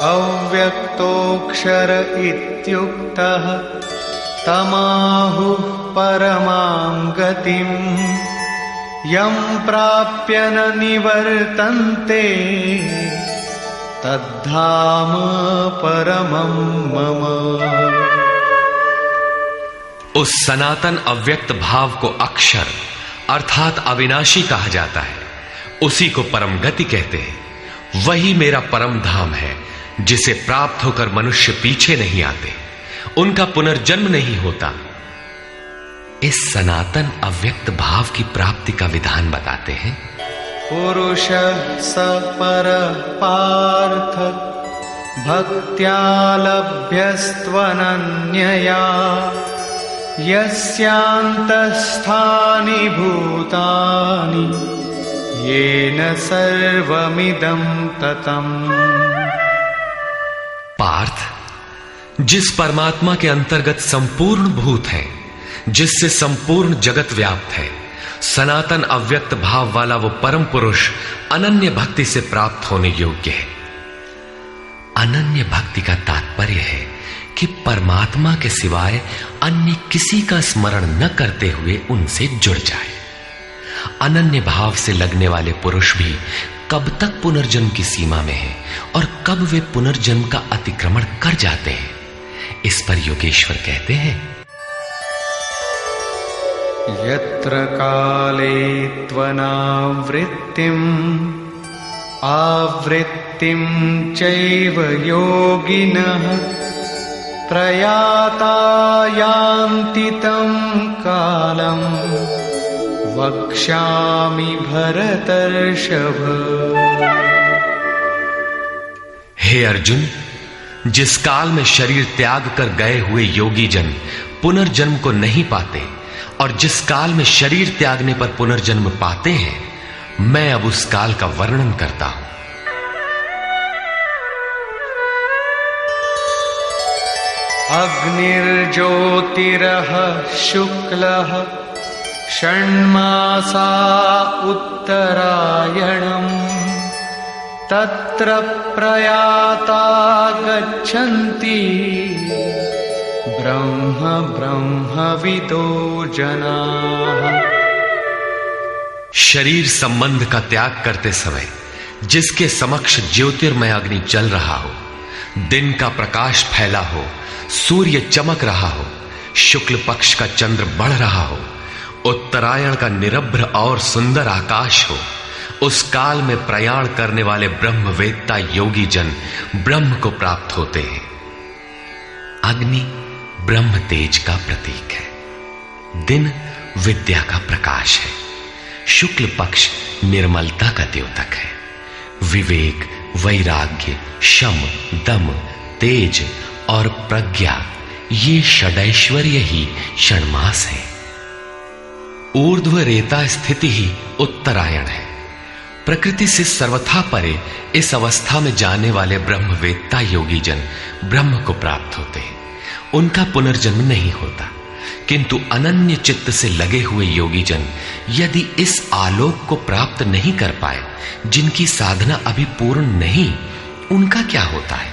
अव्यक्तोऽक्षर इत्युक्तः तमाहुः परमां गतिम्, यं प्राप्य न निवर्तन्ते तद्धाम परमं मम। उस सनातन अव्यक्त भाव को अक्षर अर्थात अविनाशी कहा जाता है, उसी को परम गति कहते हैं। वही मेरा परम धाम है, जिसे प्राप्त होकर मनुष्य पीछे नहीं आते, उनका पुनर्जन्म नहीं होता। इस सनातन अव्यक्त भाव की प्राप्ति का विधान बताते हैं। पुरुषः स परः पार्थ भक्त्या लभ्यस्त्वनन्यया, यस्यान्तस्थानि भूतानि येन सर्वमिदं ततम्। पार्थ, जिस परमात्मा के अंतर्गत संपूर्ण भूत है, जिससे संपूर्ण जगत व्याप्त है, सनातन अव्यक्त भाव वाला वो परम पुरुष अनन्य भक्ति से प्राप्त होने योग्य है। अनन्य भक्ति का तात्पर्य है कि परमात्मा के सिवाय अन्य किसी का स्मरण न करते हुए उनसे जुड़ जाए। अनन्य भाव से लगने वाले पुरुष भी कब तक पुनर्जन्म की सीमा में हैं और कब वे पुनर्जन्म का अतिक्रमण कर जाते हैं, इस पर योगेश्वर कहते हैं, यत्र काले त्वनावृत्तिम् आवृत्तिं चैव योगिनः प्रयाता यान्ति तं कालं वक्ष्यामि भरतर्षभ। हे अर्जुन, जिस काल में शरीर त्याग कर गए हुए योगी जन पुनर्जन्म को नहीं पाते और जिस काल में शरीर त्यागने पर पुनर्जन्म पाते हैं, मैं अब उस काल का वर्णन करता हूं। अग्निर्ज्योतिरः शुक्लः षण्मासा उत्तरायणम् तत्र प्रयाता गच्छन्ति ब्रह्म ब्रह्मविदो जनाः। शरीर संबंध का त्याग करते समय जिसके समक्ष ज्योतिर्मय अग्नि जल रहा हो, दिन का प्रकाश फैला हो, सूर्य चमक रहा हो, शुक्ल पक्ष का चंद्र बढ़ रहा हो, उत्तरायण का निरभ्र और सुंदर आकाश हो, उस काल में प्रयाण करने वाले ब्रह्मवेत्ता योगी जन ब्रह्म को प्राप्त होते हैं। अग्नि ब्रह्म तेज का प्रतीक है, दिन विद्या का प्रकाश है, शुक्ल पक्ष निर्मलता का द्योतक है, विवेक, वैराग्य, शम, दम, तेज और प्रज्ञा ये षडैश्वर्य ही षण्मास है। ऊर्ध्व रेता स्थिति ही उत्तरायण है। प्रकृति से सर्वथा परे इस अवस्था में जाने वाले ब्रह्मवेत्ता योगी जन ब्रह्म को प्राप्त होते हैं। उनका पुनर्जन्म नहीं होता, किंतु अनन्य चित्त से लगे हुए योगी जन यदि इस आलोक को प्राप्त नहीं कर पाए, जिनकी साधना अभी पूर्ण नहीं, उनका क्या होता है,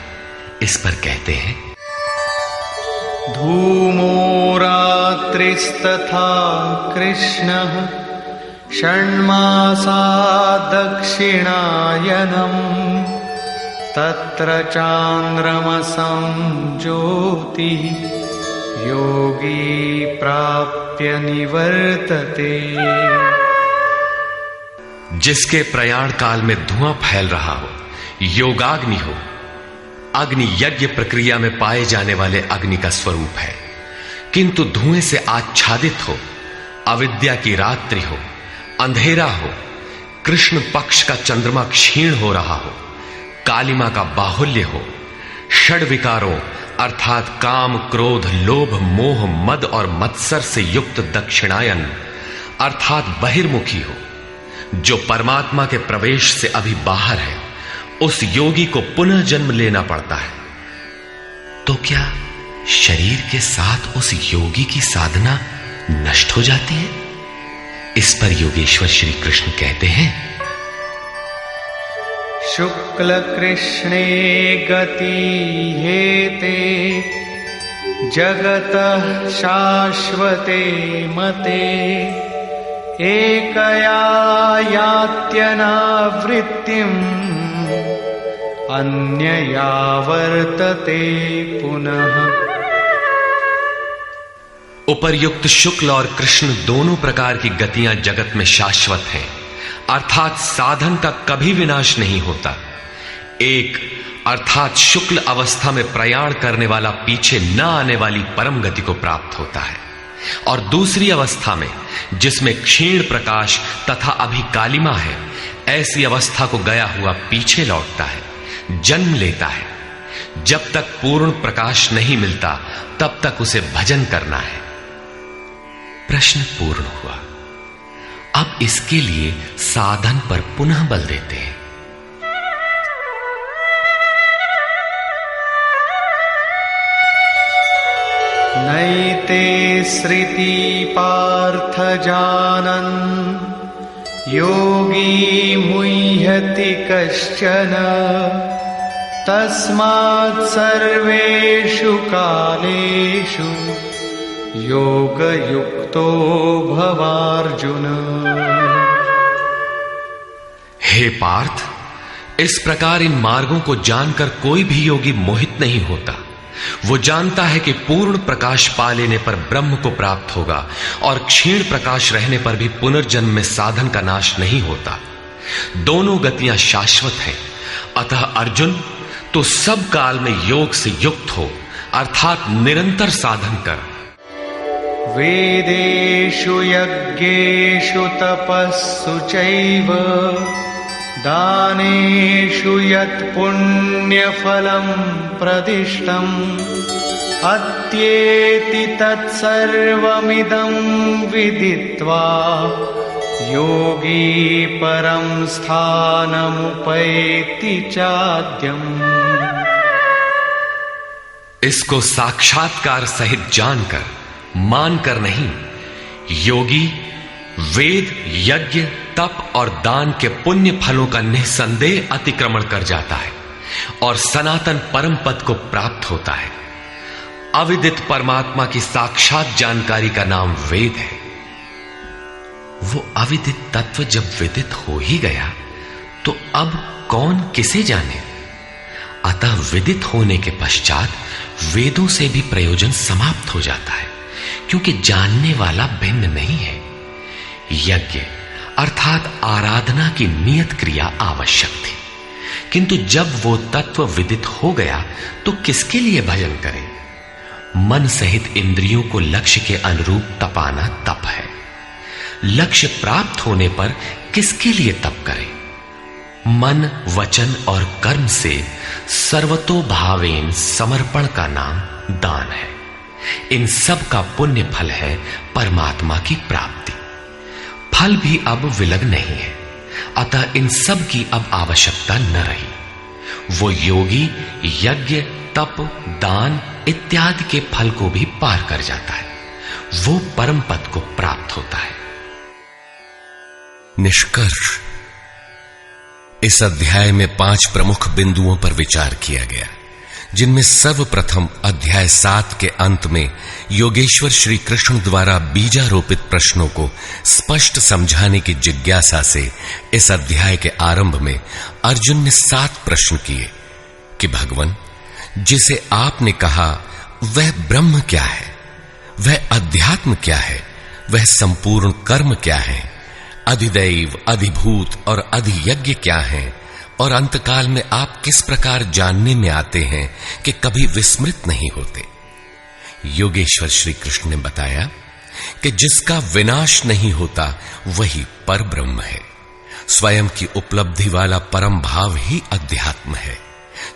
इस पर कहते हैं, धूमो रात्रिस्तथा कृष्णः षण्मासा दक्षिणायनम् तत्र चान्द्रमसं ज्योतिः योगी प्राप्य निवर्तते। जिसके प्रयाण काल में धुआं फैल रहा हो, योगाग्नि हो। अग्नि यज्ञ प्रक्रिया में पाए जाने वाले अग्नि का स्वरूप है, किंतु धुएं से आच्छादित हो, अविद्या की रात्रि हो, अंधेरा हो, कृष्ण पक्ष का चंद्रमा क्षीण हो रहा हो, कालिमा का बाहुल्य हो, षड विकारों अर्थात काम, क्रोध, लोभ, मोह, मद और मत्सर से युक्त दक्षिणायन अर्थात बहिर्मुखी हो, जो परमात्मा के प्रवेश से अभी बाहर है, उस योगी को पुनः जन्म लेना पड़ता है। तो क्या शरीर के साथ उस योगी की साधना नष्ट हो जाती है? इस पर योगेश्वर श्री कृष्ण कहते हैं, शुक्ल कृष्णे गति हेते जगतः शाश्वते मते एकया यात्यनावृत्तिम् अन्यया वर्तते पुनः। उपर्युक्त शुक्ल और कृष्ण दोनों प्रकार की गतियां जगत में शाश्वत हैं, अर्थात साधन का कभी विनाश नहीं होता। एक अर्थात शुक्ल अवस्था में प्रयाण करने वाला पीछे न आने वाली परम गति को प्राप्त होता है, और दूसरी अवस्था में जिसमें क्षीण प्रकाश तथा अभी कालिमा है, ऐसी अवस्था को गया हुआ पीछे लौटता है, जन्म लेता है। जब तक पूर्ण प्रकाश नहीं मिलता तब तक उसे भजन करना है। प्रश्न पूर्ण हुआ। अब इसके लिए साधन पर पुनः बल देते हैं। नैते श्रुति पार्थ जानन् योगी मुह्यति कश्चन तस्मात् सर्वेषु कालेषु योगयुक्तो भवार्जुन। हे पार्थ, इस प्रकार इन मार्गों को जानकर कोई भी योगी मोहित नहीं होता। वो जानता है कि पूर्ण प्रकाश पा लेने पर ब्रह्म को प्राप्त होगा और क्षीण प्रकाश रहने पर भी पुनर्जन्म में साधन का नाश नहीं होता। दोनों गतियां शाश्वत हैं। अतः अर्जुन, तो सब काल में योग से युक्त हो, अर्थात निरंतर साधन कर। वेदेषु यज्ञेषु तपस्सु चैव दानेषु यत् पुण्यफलं प्रदिष्टम् अत्येति तत्सर्वमिदं विदित्वा योगी परं स्थानमुपैति चाद्यम्। इसको साक्षात्कार सहित जानकर, मानकर नहीं, योगी वेद, यज्ञ, तप और दान के पुण्य फलों का निसंदेह अतिक्रमण कर जाता है और सनातन परम पद को प्राप्त होता है। अविदित परमात्मा की साक्षात जानकारी का नाम वेद है। वो अविदित तत्व जब विदित हो ही गया तो अब कौन किसे जाने। अतः विदित होने के पश्चात वेदों से भी प्रयोजन समाप्त हो जाता है, क्योंकि जानने वाला भिन्न नहीं है। यज्ञ अर्थात आराधना की नियत क्रिया आवश्यक थी, किंतु जब वो तत्व विदित हो गया तो किसके लिए भजन करें। मन सहित इंद्रियों को लक्ष्य के अनुरूप तपाना तप है। लक्ष्य प्राप्त होने पर किसके लिए तप करें। मन, वचन और कर्म से सर्वतोभावेन समर्पण का नाम दान है। इन सब का पुण्य फल है परमात्मा की प्राप्ति। फल भी अब विलग नहीं है, अतः इन सब की अब आवश्यकता न रही। वो योगी यज्ञ, तप, दान इत्यादि के फल को भी पार कर जाता है। वो परम पद को प्राप्त होता है। निष्कर्ष, इस अध्याय में 5 प्रमुख बिंदुओं पर विचार किया गया, जिनमें सर्वप्रथम अध्याय 7 के अंत में योगेश्वर श्री कृष्ण द्वारा बीजारोपित प्रश्नों को स्पष्ट समझाने की जिज्ञासा से इस अध्याय के आरंभ में अर्जुन ने 7 प्रश्न किए कि भगवान, जिसे आपने कहा वह ब्रह्म क्या है, वह अध्यात्म क्या है, वह संपूर्ण कर्म क्या है, अधिदैव, अधिभूत और अधियज्ञ क्या है, और अंतकाल में आप किस प्रकार जानने में आते हैं कि कभी विस्मृत नहीं होते। योगेश्वर श्री कृष्ण ने बताया कि जिसका विनाश नहीं होता वही पर ब्रह्म है। स्वयं की उपलब्धि वाला परम भाव ही अध्यात्म है,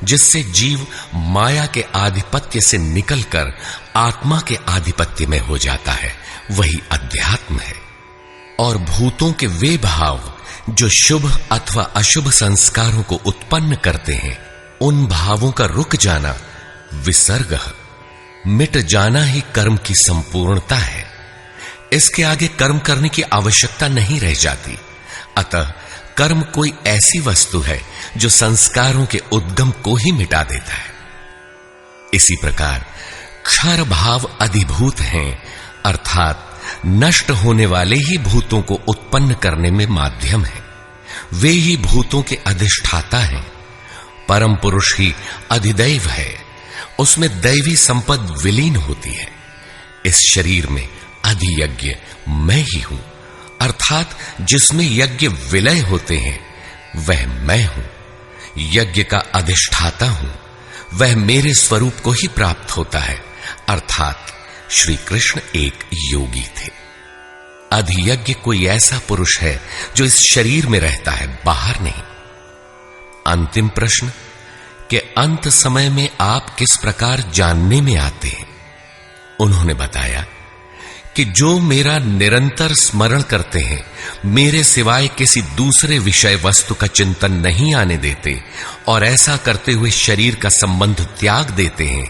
जिससे जीव माया के आधिपत्य से निकलकर आत्मा के आधिपत्य में हो जाता है, वही अध्यात्म है। और भूतों के वे भाव जो शुभ अथवा अशुभ संस्कारों को उत्पन्न करते हैं, उन भावों का रुक जाना, विसर्ग, मिट जाना ही कर्म की संपूर्णता है। इसके आगे कर्म करने की आवश्यकता नहीं रह जाती। अतः कर्म कोई ऐसी वस्तु है जो संस्कारों के उद्गम को ही मिटा देता है। इसी प्रकार क्षर भाव अधिभूत हैं, अर्थात नष्ट होने वाले ही भूतों को उत्पन्न करने में माध्यम है। वे ही भूतों के अधिष्ठाता हैं। परम पुरुष ही अधिदैव है, उसमें दैवी संपद विलीन होती है। इस शरीर में अधियज्ञ मैं ही हूं, अर्थात जिसमें यज्ञ विलय होते हैं वह मैं हूं। यज्ञ का अधिष्ठाता हूं, वह मेरे स्वरूप को ही प्राप्त होता है, अर्थात श्री कृष्ण एक योगी थे। अधियज्ञ कोई ऐसा पुरुष है जो इस शरीर में रहता है, बाहर नहीं। अंतिम प्रश्न कि अंत समय में आप किस प्रकार जानने में आते हैं। उन्होंने बताया कि जो मेरा निरंतर स्मरण करते हैं, मेरे सिवाय किसी दूसरे विषय वस्तु का चिंतन नहीं आने देते और ऐसा करते हुए शरीर का संबंध त्याग देते हैं,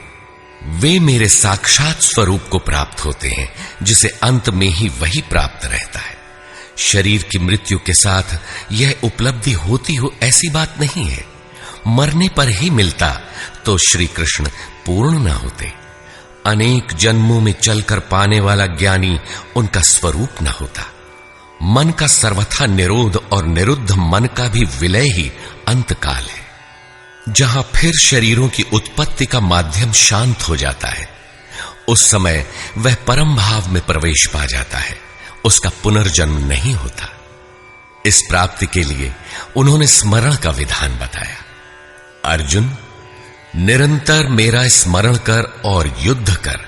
वे मेरे साक्षात स्वरूप को प्राप्त होते हैं, जिसे अंत में ही वही प्राप्त रहता है। शरीर की मृत्यु के साथ यह उपलब्धि होती हो ऐसी बात नहीं है। मरने पर ही मिलता तो श्री कृष्ण पूर्ण न होते। अनेक जन्मों में चलकर पाने वाला ज्ञानी उनका स्वरूप न होता। मन का सर्वथा निरोध और निरुद्ध मन का भी विलय ही अंतकाल है, जहां फिर शरीरों की उत्पत्ति का माध्यम शांत हो जाता है। उस समय वह परम भाव में प्रवेश पा जाता है, उसका पुनर्जन्म नहीं होता। इस प्राप्ति के लिए उन्होंने स्मरण का विधान बताया। अर्जुन, निरंतर मेरा स्मरण कर और युद्ध कर,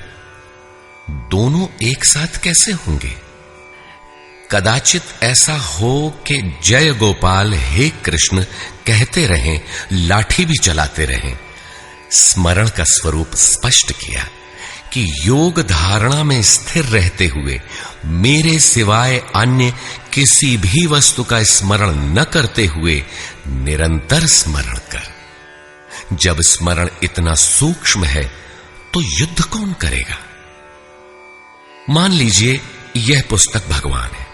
दोनों एक साथ कैसे होंगे? कदाचित ऐसा हो कि जय गोपाल, हे कृष्ण कहते रहें, लाठी भी चलाते रहें। स्मरण का स्वरूप स्पष्ट किया कि योग धारणा में स्थिर रहते हुए मेरे सिवाय अन्य किसी भी वस्तु का स्मरण न करते हुए निरंतर स्मरण कर। जब स्मरण इतना सूक्ष्म है तो युद्ध कौन करेगा? मान लीजिए यह पुस्तक भगवान है,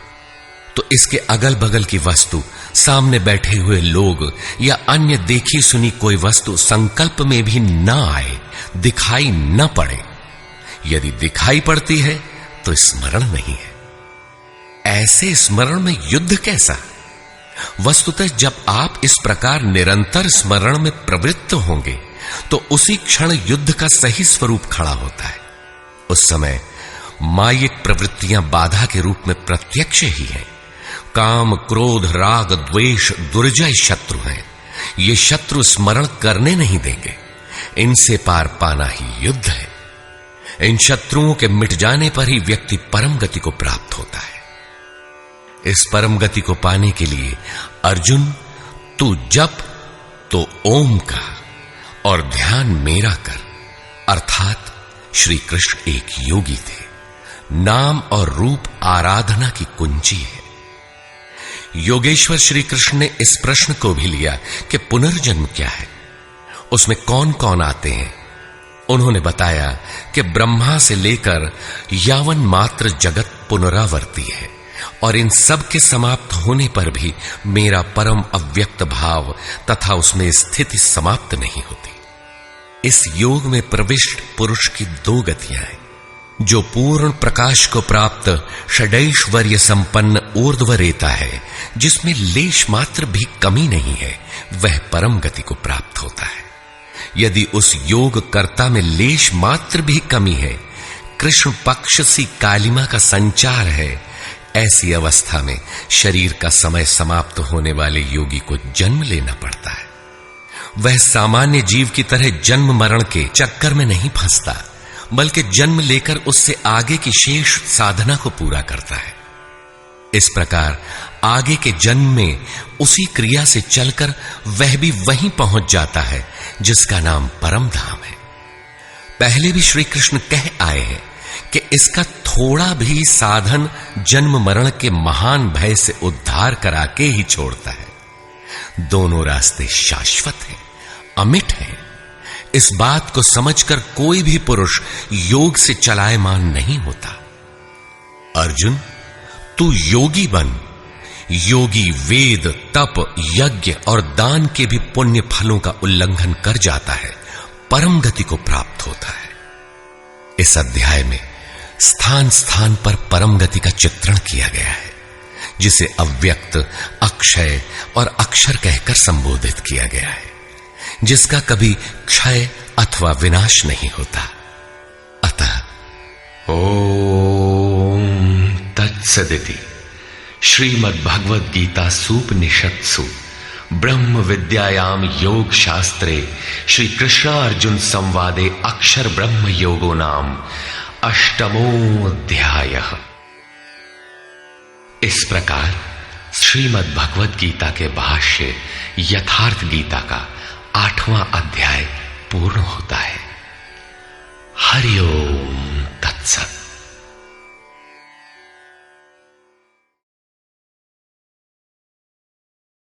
तो इसके अगल बगल की वस्तु, सामने बैठे हुए लोग या अन्य देखी सुनी कोई वस्तु संकल्प में भी न आए, दिखाई न पड़े। यदि दिखाई पड़ती है तो स्मरण नहीं है। ऐसे स्मरण में युद्ध कैसा? वस्तुतः जब आप इस प्रकार निरंतर स्मरण में प्रवृत्त होंगे तो उसी क्षण युद्ध का सही स्वरूप खड़ा होता है। उस समय मायिक प्रवृत्तियां बाधा के रूप में प्रत्यक्ष ही हैं। काम, क्रोध, राग, द्वेष दुर्जय शत्रु हैं। ये शत्रु स्मरण करने नहीं देंगे। इनसे पार पाना ही युद्ध है। इन शत्रुओं के मिट जाने पर ही व्यक्ति परम गति को प्राप्त होता है। इस परम गति को पाने के लिए अर्जुन, तू जप तो ओम का और ध्यान मेरा कर। अर्थात श्री कृष्ण एक योगी थे। नाम और रूप आराधना की कुंजी है। योगेश्वर श्री कृष्ण ने इस प्रश्न को भी लिया कि पुनर्जन्म क्या है, उसमें कौन कौन आते हैं। उन्होंने बताया कि ब्रह्मा से लेकर यावन मात्र जगत पुनरावर्ती है और इन सब के समाप्त होने पर भी मेरा परम अव्यक्त भाव तथा उसमें स्थिति समाप्त नहीं होती। इस योग में प्रविष्ट पुरुष की दो गतियां हैं। जो पूर्ण प्रकाश को प्राप्त षडैश्वर्य संपन्न ऊर्ध्वरेता है, जिसमें लेश मात्र भी कमी नहीं है, वह परम गति को प्राप्त होता है। यदि उस योग कर्ता में लेश मात्र भी कमी है, कृष्ण पक्ष सी कालिमा का संचार है, ऐसी अवस्था में शरीर का समय समाप्त होने वाले योगी को जन्म लेना पड़ता है। वह सामान्य जीव की तरह जन्म मरण के चक्कर में नहीं फंसता, बल्कि जन्म लेकर उससे आगे की शेष साधना को पूरा करता है। इस प्रकार आगे के जन्म में उसी क्रिया से चलकर वह भी वहीं पहुंच जाता है जिसका नाम परम धाम है। पहले भी श्री कृष्ण कह आए हैं कि इसका थोड़ा भी साधन जन्म मरण के महान भय से उद्धार करा के ही छोड़ता है। दोनों रास्ते शाश्वत हैं, अमिट हैं। इस बात को समझकर कोई भी पुरुष योग से चलायमान नहीं होता। अर्जुन, तू योगी बन। योगी वेद, तप, यज्ञ और दान के भी पुण्य फलों का उल्लंघन कर जाता है, परम गति को प्राप्त होता है। इस अध्याय में स्थान स्थान पर परम गति का चित्रण किया गया है, जिसे अव्यक्त, अक्षय और अक्षर कहकर संबोधित किया गया है, जिसका कभी क्षय अथवा विनाश नहीं होता। अतः ओम तत्सदिति श्रीमद् भगवद गीता सूपनिषत्सु ब्रह्म विद्यायाम योग शास्त्रे श्री कृष्ण अर्जुन संवादे अक्षर ब्रह्म योगो नाम अष्टमोऽध्यायः। इस प्रकार श्रीमद् भगवद गीता के भाष्य यथार्थ गीता का 8वां अध्याय पूर्ण होता है।